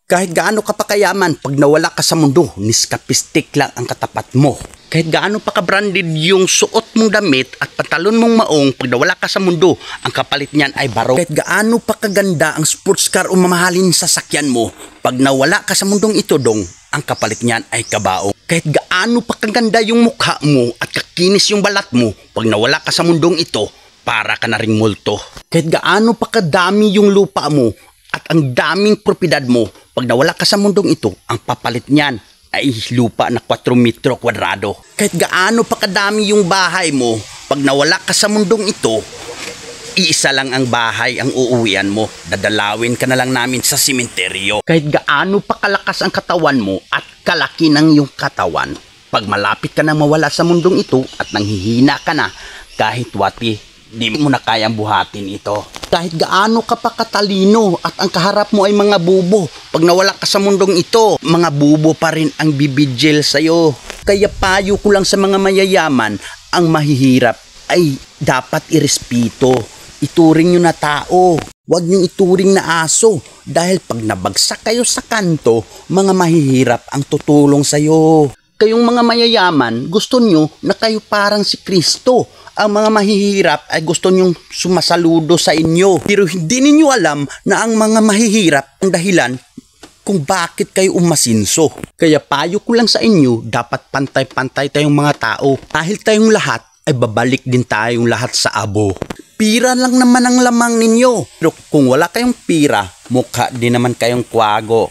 Kahit gaano ka pa kayaman, pag nawala ka sa mundo, niskapistik lang ang katapat mo. Kahit gaano pa ka-branded yung suot mong damit at pantalon mong maong, pag nawala ka sa mundo, ang kapalit niyan ay baro. Kahit gaano pa kaganda ang sports car o mamahalin sa sakyan mo, pag nawala ka sa mundong ito, dong, ang kapalit niyan ay kabao. Kahit gaano pa kaganda yung mukha mo at kakinis yung balat mo, pag nawala ka sa mundong ito, para ka na ring multo. Kahit gaano pa kadami yung lupa mo at ang daming propiedad mo, pag nawala ka sa mundong ito, ang papalit niyan ay lupa na 4 metro kwadrado. Kahit gaano pa kadami yung bahay mo, pag nawala ka sa mundong ito, iisa lang ang bahay ang uuwian mo. Dadalawin ka na lang namin sa simenteryo. Kahit gaano pa kalakas ang katawan mo at kalaki ng yung katawan, pag malapit ka na mawala sa mundong ito at nanghihina ka na, kahit wati, di mo na kayang buhatin ito. Kahit gaano ka pa katalino at ang kaharap mo ay mga bubo, pag nawala ka sa mundong ito, mga bubo pa rin ang bibidjel sa'yo. Kaya payo ko lang sa mga mayayaman, ang mahihirap ay dapat irespeto. Ituring nyo na tao, huwag nyo ituring na aso. Dahil pag nabagsak kayo sa kanto, mga mahihirap ang tutulong sa'yo. Kayong mga mayayaman, gusto nyo na kayo parang si Kristo. Ang mga mahihirap ay gusto nyong sumasaludo sa inyo. Pero hindi ninyo alam na ang mga mahihirap ang dahilan kung bakit kayo umasinso. Kaya payo ko lang sa inyo, dapat pantay-pantay tayong mga tao. Dahil tayong lahat ay babalik din tayong lahat sa abo. Pira lang naman ang lamang ninyo. Pero kung wala kayong pira, mukha din naman kayong kwago.